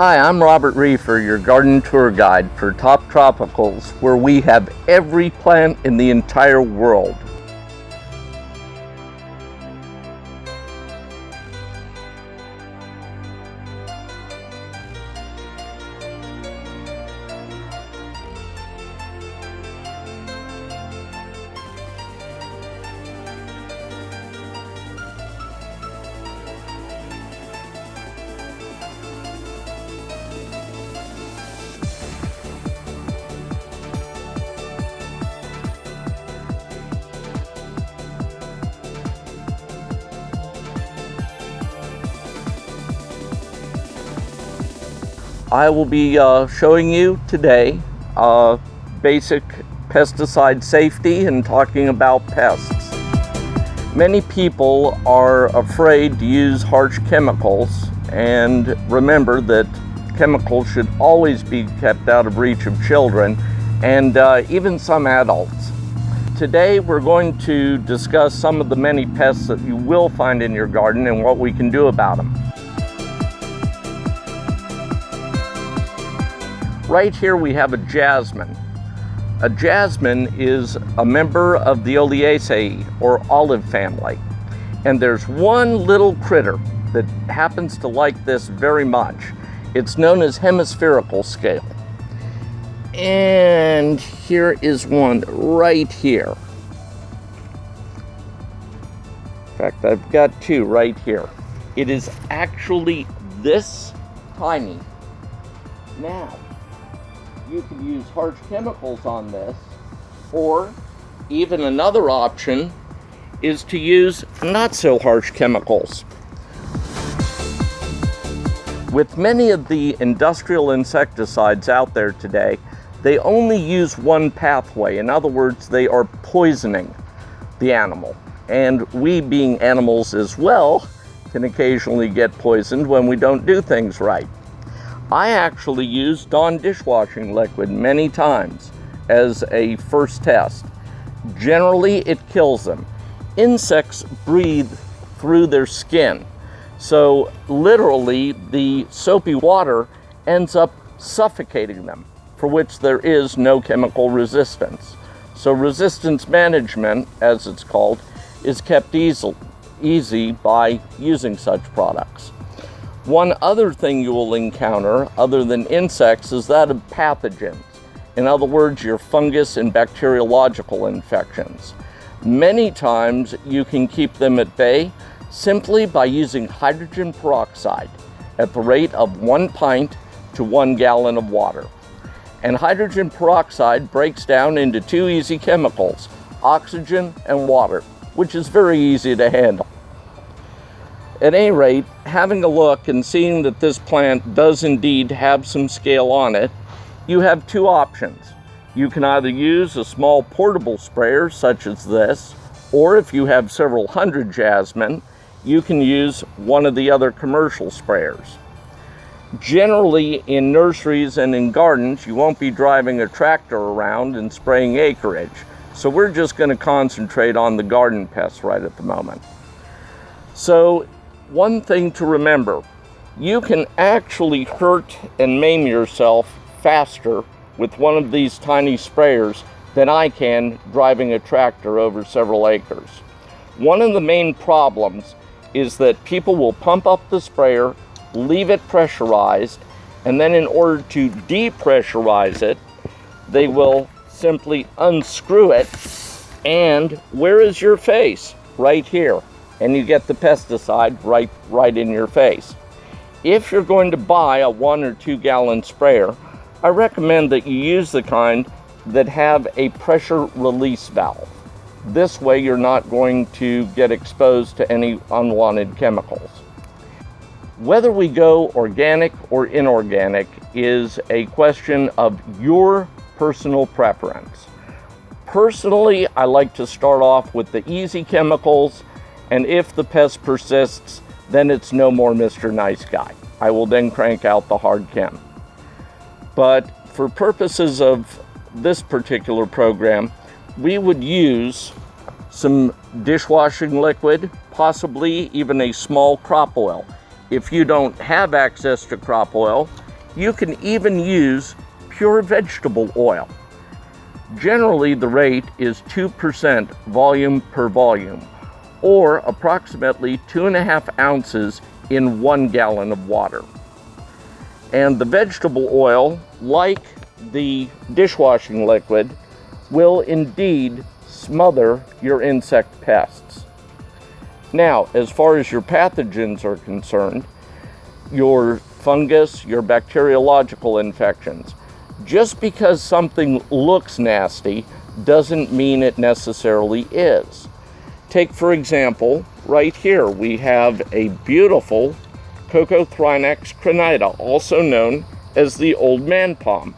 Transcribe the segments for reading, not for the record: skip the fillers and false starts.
Hi, I'm Robert Riefer, your garden tour guide for Top Tropicals, where we have every plant in the entire world. I will be showing you today basic pesticide safety and talking about pests. Many people are afraid to use harsh chemicals, and remember that chemicals should always be kept out of reach of children and even some adults. Today we're going to discuss some of the many pests that you will find in your garden and what we can do about them. Right here we have a jasmine. A jasmine is a member of the Oleaceae, or olive family. And there's one little critter that happens to like this very much. It's known as hemispherical scale. And here is one right here. In fact, I've got two right here. It is actually this tiny. Now, you can use harsh chemicals on this, or even another option is to use not so harsh chemicals. With many of the industrial insecticides out there today, they only use one pathway. In other words, they are poisoning the animal. And we, being animals as well, can occasionally get poisoned when we don't do things right. I actually used Dawn dishwashing liquid many times as a first test. Generally, it kills them. Insects breathe through their skin. So literally, the soapy water ends up suffocating them, for which there is no chemical resistance. So resistance management, as it's called, is kept easy by using such products. One other thing you will encounter, other than insects, is that of pathogens. In other words, your fungus and bacteriological infections. Many times you can keep them at bay simply by using hydrogen peroxide at the rate of 1 pint to 1 gallon of water. And hydrogen peroxide breaks down into two easy chemicals, oxygen and water, which is very easy to handle. At any rate, having a look and seeing that this plant does indeed have some scale on it, you have two options. You can either use a small portable sprayer such as this, or if you have several hundred jasmine, you can use one of the other commercial sprayers. Generally, in nurseries and in gardens, you won't be driving a tractor around and spraying acreage. So we're just going to concentrate on the garden pests right at the moment. So, one thing to remember, you can actually hurt and maim yourself faster with one of these tiny sprayers than I can driving a tractor over several acres. One of the main problems is that people will pump up the sprayer, leave it pressurized, and then in order to depressurize it, they will simply unscrew it, and where is your face? Right here. And you get the pesticide right in your face. If you're going to buy a 1 or 2 gallon sprayer, I recommend that you use the kind that have a pressure release valve. This way you're not going to get exposed to any unwanted chemicals. Whether we go organic or inorganic is a question of your personal preference. Personally, I like to start off with the easy chemicals, and if the pest persists, then it's no more Mr. Nice Guy. I will then crank out the hard chem. But for purposes of this particular program, we would use some dishwashing liquid, possibly even a small crop oil. If you don't have access to crop oil, You can even use pure vegetable oil. Generally, the rate is 2% volume per volume, or approximately 2.5 ounces in 1 gallon of water. And the vegetable oil, like the dishwashing liquid, will indeed smother your insect pests. Now, as far as your pathogens are concerned, your fungus, your bacteriological infections, just because something looks nasty doesn't mean it necessarily is. Take, for example, right here we have a beautiful Cocothrinax crenita, also known as the old man palm.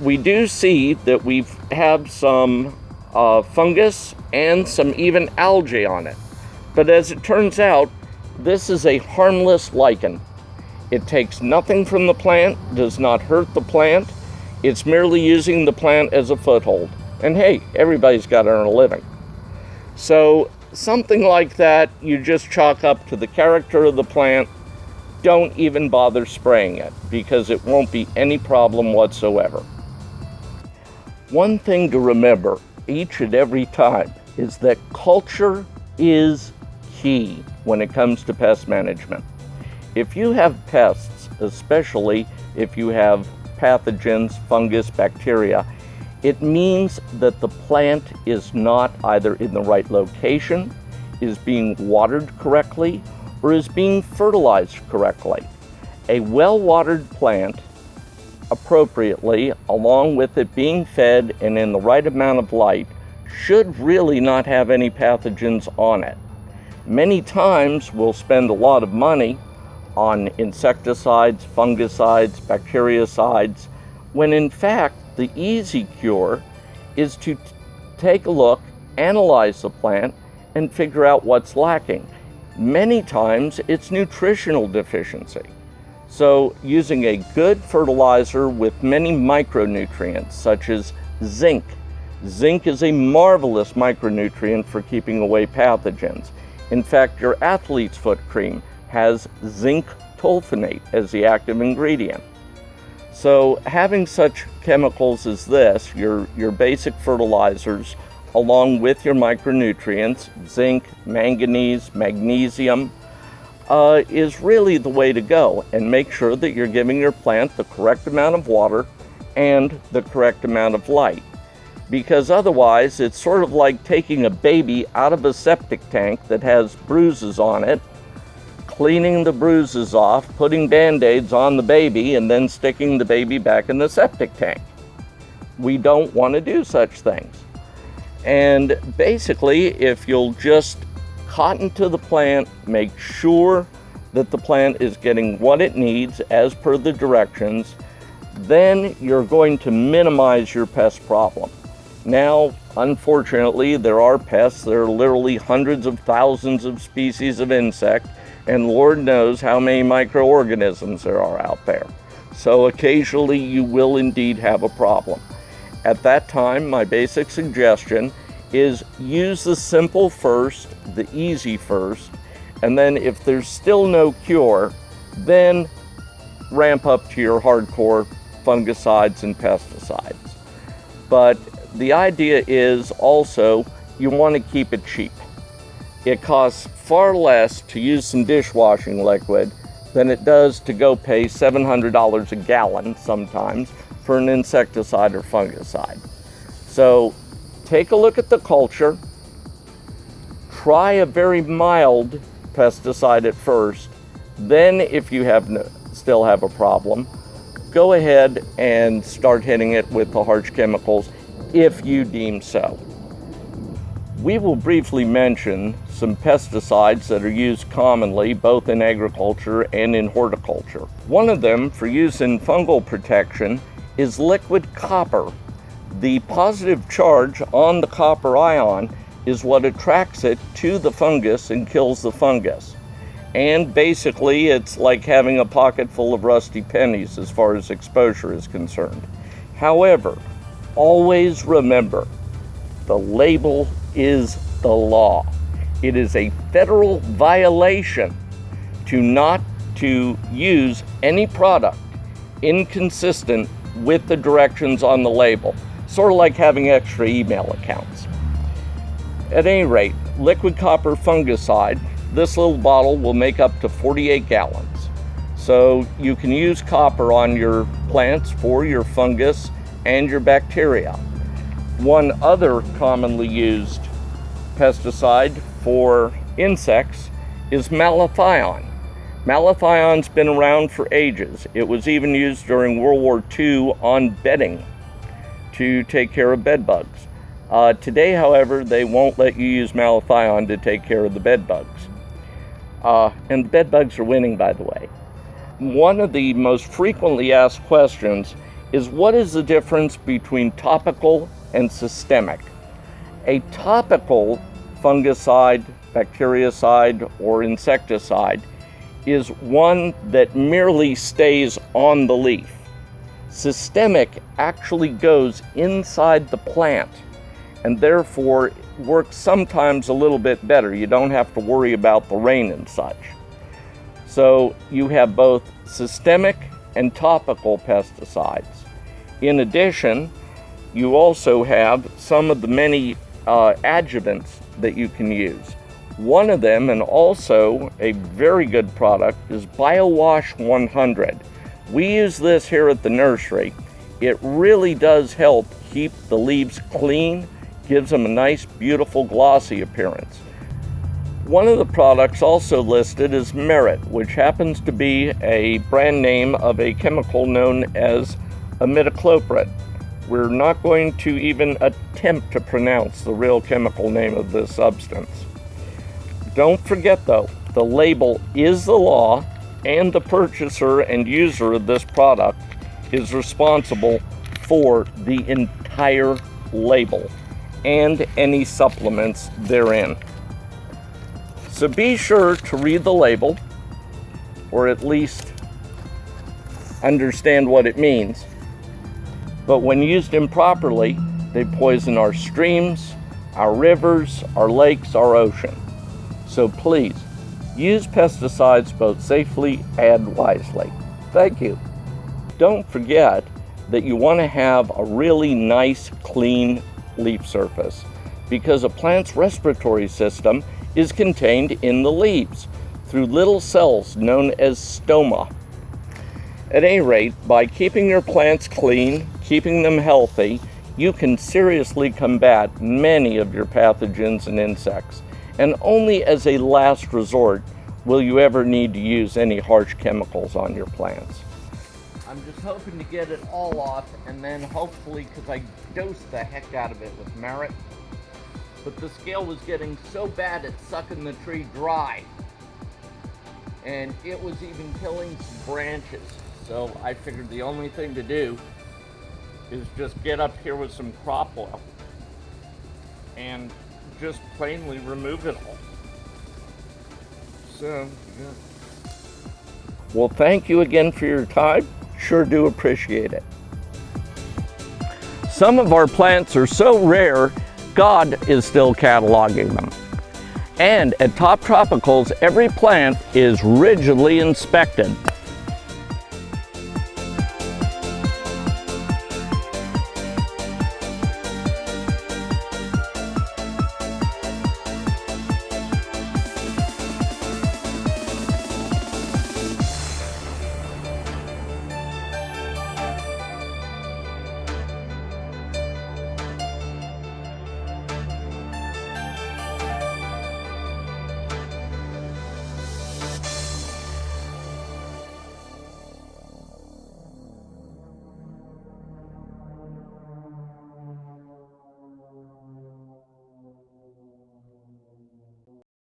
We do see that we have some fungus and some even algae on it. But as it turns out, this is a harmless lichen. It takes nothing from the plant, does not hurt the plant. It's merely using the plant as a foothold. And hey, everybody's got to earn a living. So something like that, you just chalk up to the character of the plant. Don't even bother spraying it, because it won't be any problem whatsoever. One thing to remember each and every time is that culture is key when it comes to pest management. If you have pests, especially if you have pathogens, fungus, bacteria, it means that the plant is not either in the right location, is being watered correctly, or is being fertilized correctly. A well-watered plant appropriately, along with it being fed and in the right amount of light, should really not have any pathogens on it. Many times we'll spend a lot of money on insecticides, fungicides, bactericides, when in fact the easy cure is to take a look, analyze the plant, and figure out what's lacking. Many times it's nutritional deficiency. So using a good fertilizer with many micronutrients such as zinc. Zinc is a marvelous micronutrient for keeping away pathogens. In fact, your athlete's foot cream has zinc tolphenate as the active ingredient. So having such chemicals as this, your basic fertilizers, along with your micronutrients, zinc, manganese, magnesium, is really the way to go. And make sure that you're giving your plant the correct amount of water and the correct amount of light. Because otherwise, it's sort of like taking a baby out of a septic tank that has bruises on it, cleaning the bruises off, putting Band-Aids on the baby, and then sticking the baby back in the septic tank. We don't want to do such things. And basically, if you'll just cotton to the plant, make sure that the plant is getting what it needs as per the directions, then you're going to minimize your pest problem. Now, unfortunately, there are pests. There are literally hundreds of thousands of species of insect, and Lord knows how many microorganisms there are out there. So occasionally you will indeed have a problem. At that time, my basic suggestion is use the simple first, the easy first, and then if there's still no cure, then ramp up to your hardcore fungicides and pesticides. But the idea is also you want to keep it cheap. It costs far less to use some dishwashing liquid than it does to go pay $700 a gallon sometimes for an insecticide or fungicide. So take a look at the culture, try a very mild pesticide at first, then if you still have a problem, go ahead and start hitting it with the harsh chemicals if you deem so. We will briefly mention some pesticides that are used commonly both in agriculture and in horticulture. One of them for use in fungal protection is liquid copper. The positive charge on the copper ion is what attracts it to the fungus and kills the fungus. And basically it's like having a pocket full of rusty pennies as far as exposure is concerned. However, always remember, the label is the law. It is a federal violation to not to use any product inconsistent with the directions on the label, sort of like having extra email accounts. At any rate, liquid copper fungicide, this little bottle will make up to 48 gallons. So you can use copper on your plants for your fungus and your bacteria. One other commonly used pesticide for insects is malathion. Malathion's been around for ages. It was even used during World War II on bedding to take care of bed bugs. Today, however, they won't let you use malathion to take care of the bed bugs. And the bed bugs are winning, by the way. One of the most frequently asked questions is, what is the difference between topical and systemic? A topical fungicide, bactericide, or insecticide is one that merely stays on the leaf. Systemic actually goes inside the plant and therefore works sometimes a little bit better. You don't have to worry about the rain and such. So you have both systemic and topical pesticides. In addition, you also have some of the many adjuvants that you can use. One of them, and also a very good product, is BioWash 100. We use this here at the nursery. It really does help keep the leaves clean, gives them a nice, beautiful, glossy appearance. One of the products also listed is Merit, which happens to be a brand name of a chemical known as imidacloprid. We're not going to even attempt to pronounce the real chemical name of this substance. Don't forget though, the label is the law, and the purchaser and user of this product is responsible for the entire label and any supplements therein. So be sure to read the label, or at least understand what it means. But when used improperly, they poison our streams, our rivers, our lakes, our ocean. So please, use pesticides both safely and wisely. Thank you. Don't forget that you want to have a really nice, clean leaf surface, because a plant's respiratory system is contained in the leaves through little cells known as stoma. At any rate, by keeping your plants clean, keeping them healthy, you can seriously combat many of your pathogens and insects. And only as a last resort will you ever need to use any harsh chemicals on your plants. I'm just hoping to get it all off, and then hopefully, because I dosed the heck out of it with Merit, but the scale was getting so bad at sucking the tree dry, and it was even killing some branches. So I figured the only thing to do is just get up here with some crop oil and just plainly remove it all. So, yeah. Well, thank you again for your time. Sure do appreciate it. Some of our plants are so rare, God is still cataloging them. And at Top Tropicals, every plant is rigidly inspected.